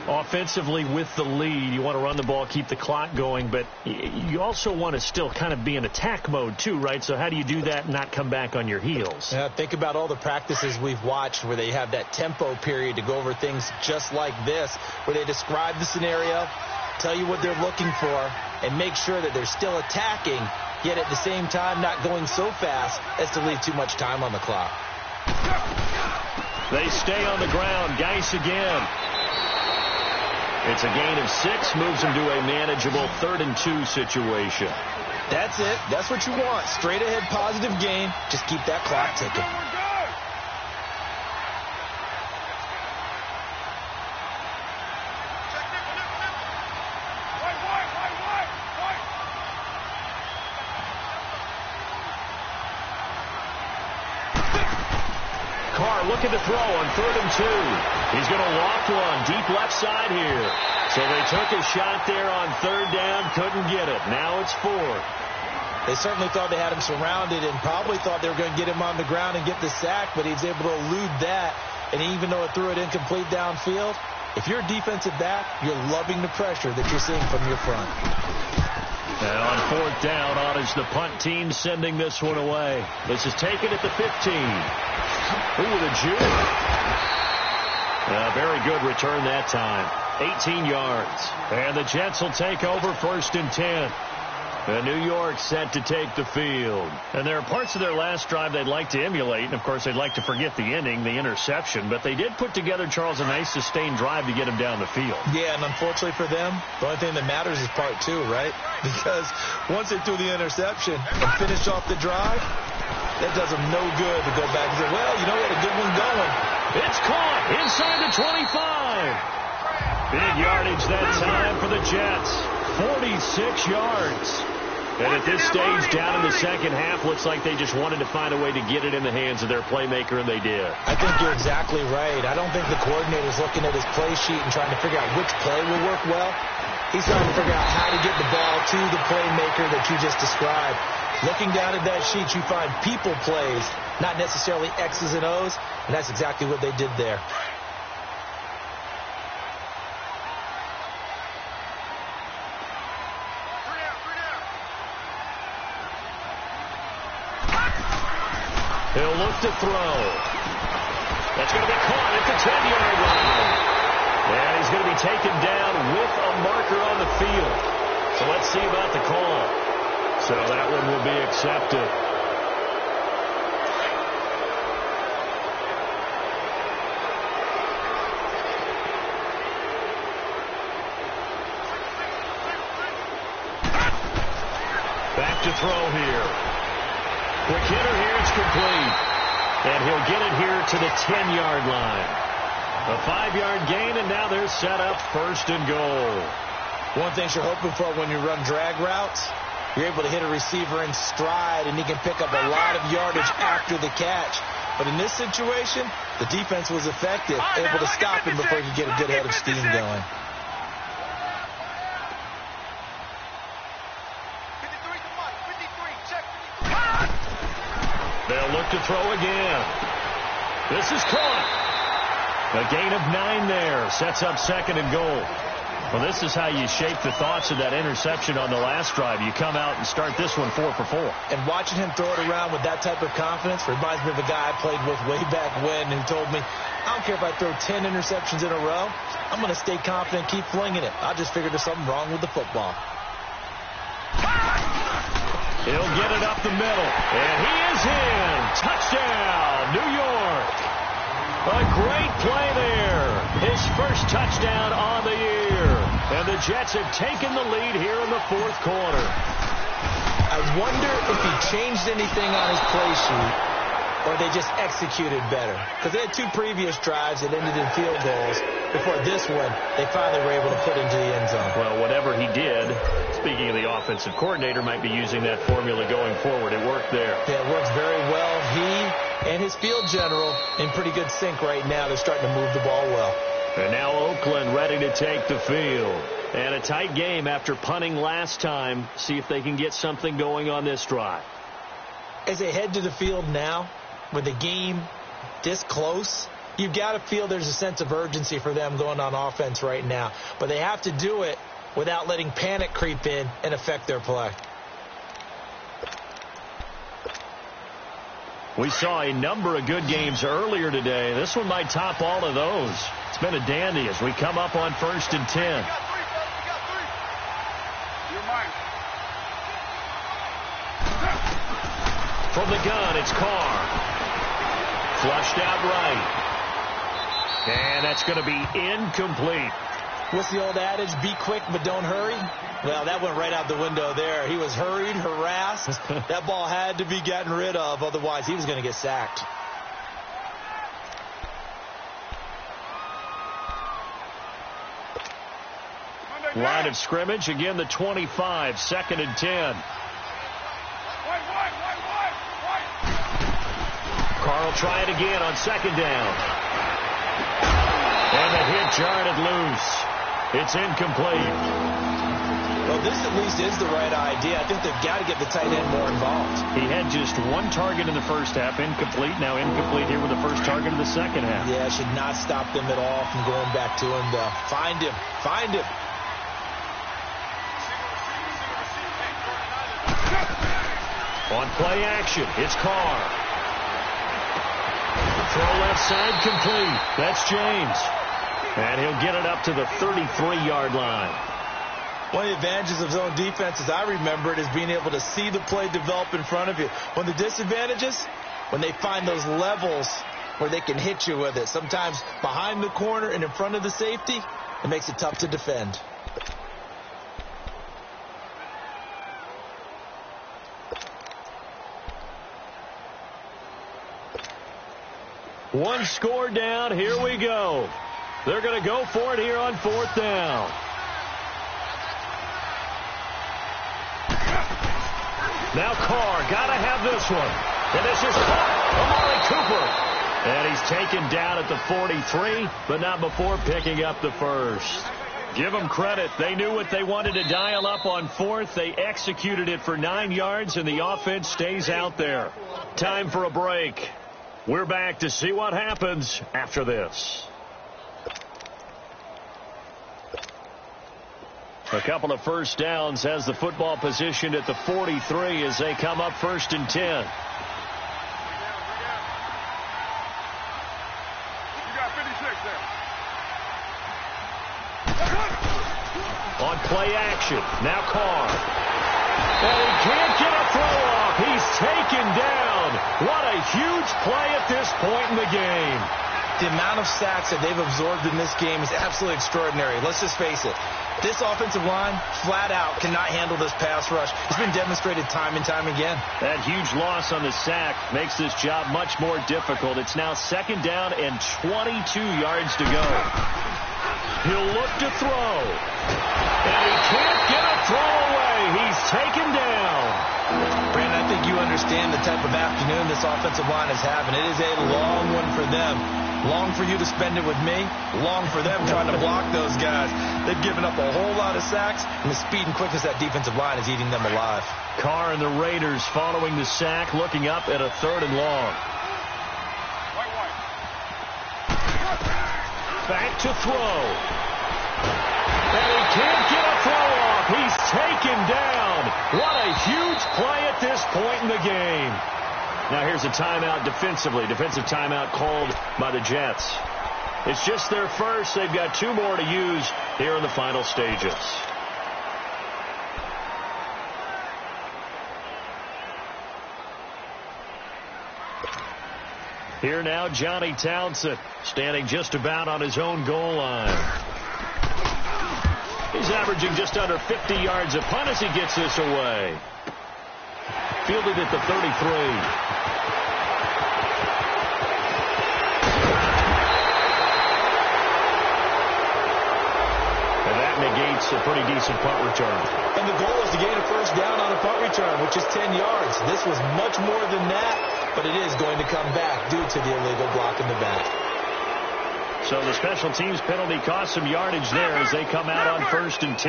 Offensively with the lead, you want to run the ball, keep the clock going, but you also want to still kind of be in attack mode too, right? So how do you do that and not come back on your heels? Yeah, think about all the practices we've watched where they have that tempo period to go over things just like this, where they describe the scenario, tell you what they're looking for, and make sure that they're still attacking, yet at the same time not going so fast as to leave too much time on the clock. They stay on the ground. Geis again. It's a gain of 6, moves them to a manageable 3rd and 2 situation. That's it. That's what you want. Straight ahead positive gain. Just keep that clock ticking. Carr looking to throw on 3rd and 2. He's going to loft one deep left side here. So they took a shot there on 3rd down, couldn't get it. Now it's 4th. They certainly thought they had him surrounded and probably thought they were going to get him on the ground and get the sack, but he was able to elude that. And even though it threw it incomplete downfield, if you're a defensive back, you're loving the pressure that you're seeing from your front. And on 4th down, on is the punt team sending this one away. This is taken at the 15. Ooh, the juke. Very good return that time. 18 yards. And the Jets will take over 1st and 10. And New York set to take the field. And there are parts of their last drive they'd like to emulate. And, of course, they'd like to forget the ending, the interception. But they did put together, Charles, a nice sustained drive to get him down the field. Yeah, and unfortunately for them, the only thing that matters is part 2, right? Because once they threw the interception and finished off the drive, That does him no good to go back and say, well, you know, we had a good one going. It's caught inside the 25. Big yardage that time for the Jets. 46 yards. And at this stage, down in the second half, looks like they just wanted to find a way to get it in the hands of their playmaker, and they did. I think you're exactly right. I don't think the coordinator's looking at his play sheet and trying to figure out which play will work well. He's trying to figure out how to get the ball to the playmaker that you just described. Looking down at that sheet, you find people plays, not necessarily X's and O's, and that's exactly what they did there. He'll look to throw. That's going to be caught at the 10-yard line. And he's going to be taken down with a marker on the field. So let's see about the call. So that one will be accepted. Back to throw here. Quick hitter here, it's complete. And he'll get it here to the 10-yard line. A 5-yard gain, and now they're set up 1st and goal. One thing you're hoping for when you run drag routes, you're able to hit a receiver in stride, and he can pick up a lot of yardage after the catch. But in this situation, the defense was effective, able to stop him before he could get a good head of steam going. They'll look to throw again. This is caught. A gain of 9 there. Sets up 2nd and goal. Well, this is how you shape the thoughts of that interception on the last drive. You come out and start this one 4 for 4. And watching him throw it around with that type of confidence reminds me of a guy I played with way back when who told me, I don't care if I throw 10 interceptions in a row. I'm going to stay confident, keep flinging it. I just figured there's something wrong with the football. He'll get it up the middle. And he is in. Touchdown, New York. A great play there. His first touchdown on the year. And the Jets have taken the lead here in the 4th quarter. I wonder if he changed anything on his play sheet or they just executed better. Because they had 2 previous drives that ended in field goals. Before this one, they finally were able to put into the end zone. Well, whatever he did, speaking of the offensive coordinator, might be using that formula going forward. It worked there. Yeah, it works very well. He and his field general in pretty good sync right now. They're starting to move the ball well. And now Oakland ready to take the field. And a tight game after punting last time. See if they can get something going on this drive. As they head to the field now, with the game this close, you've got to feel there's a sense of urgency for them going on offense right now. But they have to do it without letting panic creep in and affect their play. We saw a number of good games earlier today. This one might top all of those. It's been a dandy as we come up on 1st and 10. From the gun, it's Carr. Flushed out right. And that's going to be incomplete. What's the old adage? Be quick, but don't hurry. Well, that went right out the window there. He was hurried, harassed. That ball had to be gotten rid of. Otherwise, he was going to get sacked. Line of scrimmage. Again, the 25. 2nd and 10. Carr will try it again on 2nd down. And the hit jarred it loose. It's incomplete. Well, this at least is the right idea. I think they've got to get the tight end more involved. He had just 1 target in the first half. Incomplete. Now incomplete here with the first target in the second half. Yeah, should not stop them at all from going back to him, though. Find him. Find him. On play action, it's Carr. Throw left side complete. That's James. And he'll get it up to the 33-yard line. One of the advantages of zone defense, as I remember it, is being able to see the play develop in front of you. One of the disadvantages, when they find those levels where they can hit you with it. Sometimes behind the corner and in front of the safety, it makes it tough to defend. One score down. Here we go. They're going to go for it here on 4th down. Now Carr, got to have this one. And this is caught. Amari Cooper. And he's taken down at the 43, but not before picking up the first. Give them credit. They knew what they wanted to dial up on 4th. They executed it for 9 yards, and the offense stays out there. Time for a break. We're back to see what happens after this. A couple of first downs has the football positioned at the 43 as they come up 1st and 10. On play action. Now Carr. And he can't get a throw off. He's taken down. What a huge play at this point in the game. The amount of sacks that they've absorbed in this game is absolutely extraordinary. Let's just face it. This offensive line, flat out, cannot handle this pass rush. It's been demonstrated time and time again. That huge loss on the sack makes this job much more difficult. It's now 2nd down and 22 yards to go. He'll look to throw. And he can't get a throw away. He's taken down. Brandon, I think you understand the type of afternoon this offensive line is having. It is a long one for them. Long for you to spend it with me. Long for them trying to block those guys. They've given up a whole lot of sacks, and the speed and quickness of that defensive line is eating them alive. Carr and the Raiders following the sack, looking up at a 3rd and long. Back to throw. And he can't get a throw off. He's taken down. What a huge play at this point in the game. Now here's a timeout defensively. Defensive timeout called by the Jets. It's just their first. They've got 2 more to use here in the final stages. Here now, Johnny Townsend standing just about on his own goal line. He's averaging just under 50 yards a punt as he gets this away. Fielded at the 33. Negates a pretty decent punt return. And the goal is to gain a first down on a punt return, which is 10 yards. This was much more than that, but it is going to come back due to the illegal block in the back. So the special teams penalty cost some yardage there as they come out on 1st and 10.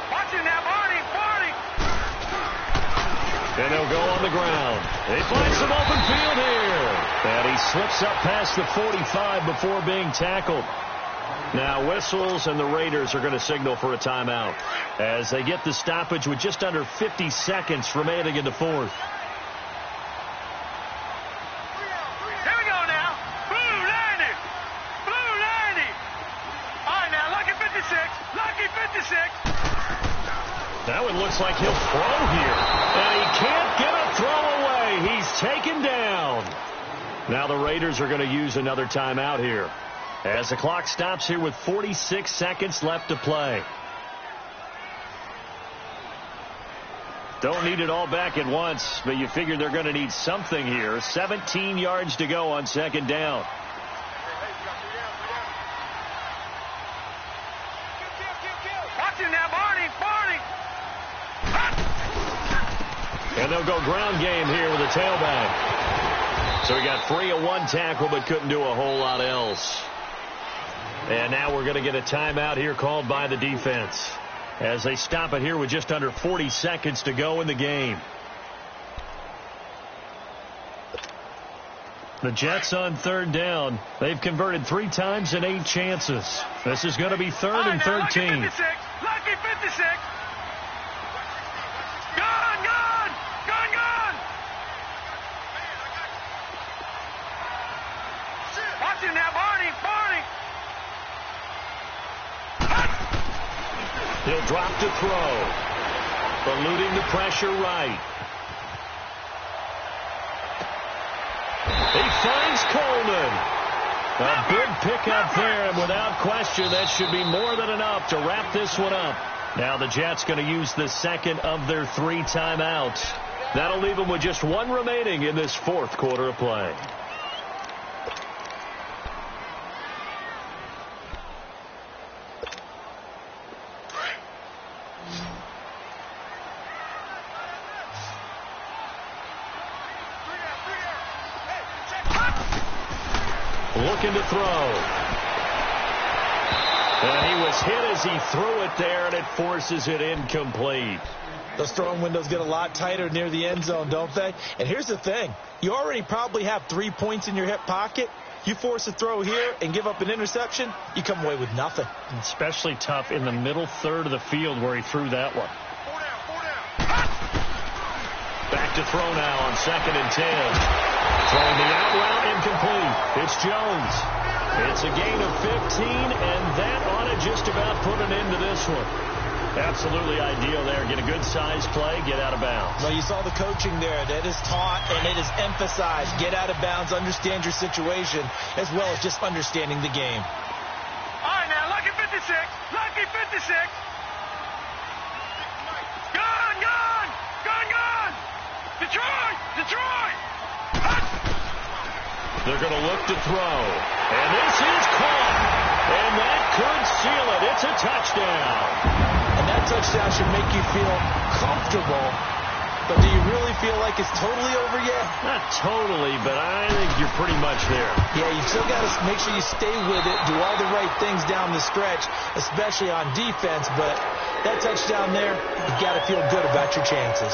Watching that, Barney. And they'll go on the ground. They find some open field here. And he slips up past the 45 before being tackled. Now whistles, and the Raiders are going to signal for a timeout as they get the stoppage with just under 50 seconds remaining in the 4th. Here we go now. Blue 90. Blue 90. All right, now, Lucky 56. Lucky 56. That one looks like he'll throw here. And he can't get a throw away. He's taken down. Now the Raiders are going to use another timeout here as the clock stops here with 46 seconds left to play. Don't need it all back at once, but you figure they're going to need something here. 17 yards to go on 2nd down. Watching now, Barney. And they'll go ground game here with a tailback. So he got free of one tackle but couldn't do a whole lot else. And now we're going to get a timeout here called by the defense as they stop it here with just under 40 seconds to go in the game. The Jets on 3rd down. They've converted 3 times in 8 chances. This is going to be 3rd and 13. Lucky 56. Lucky 56. Watching now, Barney. He'll drop to throw. Eluding the pressure right. He finds Coleman. A big pickup there, and without question, that should be more than enough to wrap this one up. Now the Jets going to use the second of their 3 timeouts. That'll leave them with just one remaining in this fourth quarter of play. Looking to throw. And he was hit as he threw it there, and it forces it incomplete. Those throwing windows get a lot tighter near the end zone, don't they? And here's the thing. You already probably have 3 points in your hip pocket. You force a throw here and give up an interception, you come away with nothing. Especially tough in the middle third of the field where he threw that one. Back to throw now on 2nd and 10. Throwing the out route incomplete. It's Jones. It's a gain of 15, and that ought to just about put an end to this one. Absolutely ideal there. Get a good size play, get out of bounds. Well, you saw the coaching there. That is taught and it is emphasized. Get out of bounds, understand your situation, as well as just understanding the game. All right, now, lucky 56. Lucky 56. Gone, gone. Gone, gone. Detroit, Detroit. They're going to look to throw. And this is caught. And that could seal it. It's a touchdown. And that touchdown should make you feel comfortable. But do you really feel like it's totally over yet? Not totally, but I think you're pretty much there. Yeah, you still got to make sure you stay with it, do all the right things down the stretch, especially on defense. But that touchdown there, you got to feel good about your chances.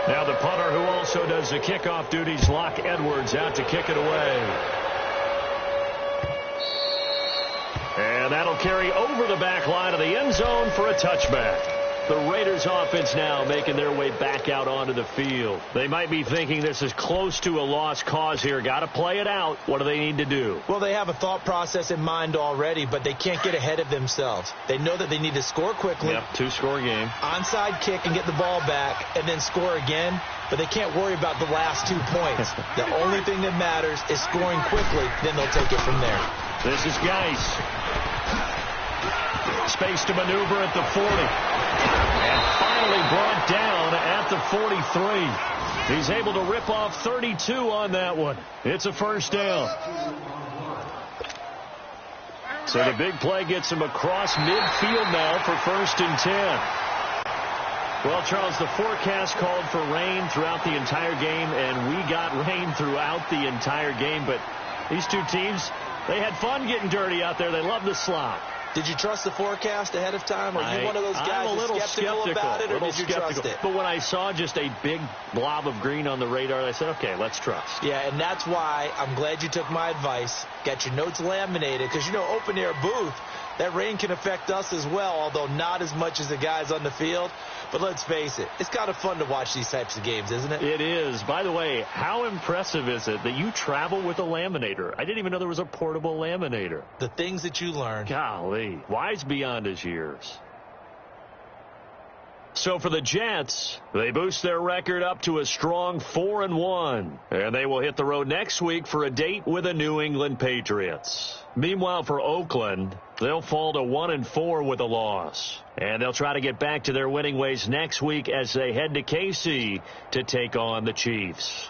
Now the punter who also does the kickoff duties, Locke Edwards, out to kick it away. And that'll carry over the back line of the end zone for a touchback. The Raiders offense now making their way back out onto the field. They might be thinking this is close to a lost cause here. Got to play it out. What do they need to do? Well, they have a thought process in mind already, but they can't get ahead of themselves. They know that they need to score quickly. Yep, 2-score game. Onside kick and get the ball back and then score again, but they can't worry about the last 2 points. The only thing that matters is scoring quickly, then they'll take it from there. This is Geis. Space to maneuver at the 40. And finally brought down at the 43. He's able to rip off 32 on that one. It's a first down. So the big play gets him across midfield now for 1st and 10. Well, Charles, the forecast called for rain throughout the entire game, and we got rain throughout the entire game. But these two teams, they had fun getting dirty out there. They love the slop. Did you trust the forecast ahead of time? Are you one of those guys I'm a little skeptical about it, or did you trust it? But when I saw just a big blob of green on the radar, I said, okay, let's trust. Yeah, and that's why I'm glad you took my advice. Got your notes laminated, because, you know, open-air booth, that rain can affect us as well, although not as much as the guys on the field. But let's face it, it's kind of fun to watch these types of games, isn't it? It is. By the way, how impressive is it that you travel with a laminator? I didn't even know there was a portable laminator. The things that you learn. Golly, wise beyond his years. So for the Jets, they boost their record up to a strong 4-1. And they will hit the road next week for a date with the New England Patriots. Meanwhile, for Oakland, they'll fall to 1-4 with a loss. And they'll try to get back to their winning ways next week as they head to KC to take on the Chiefs.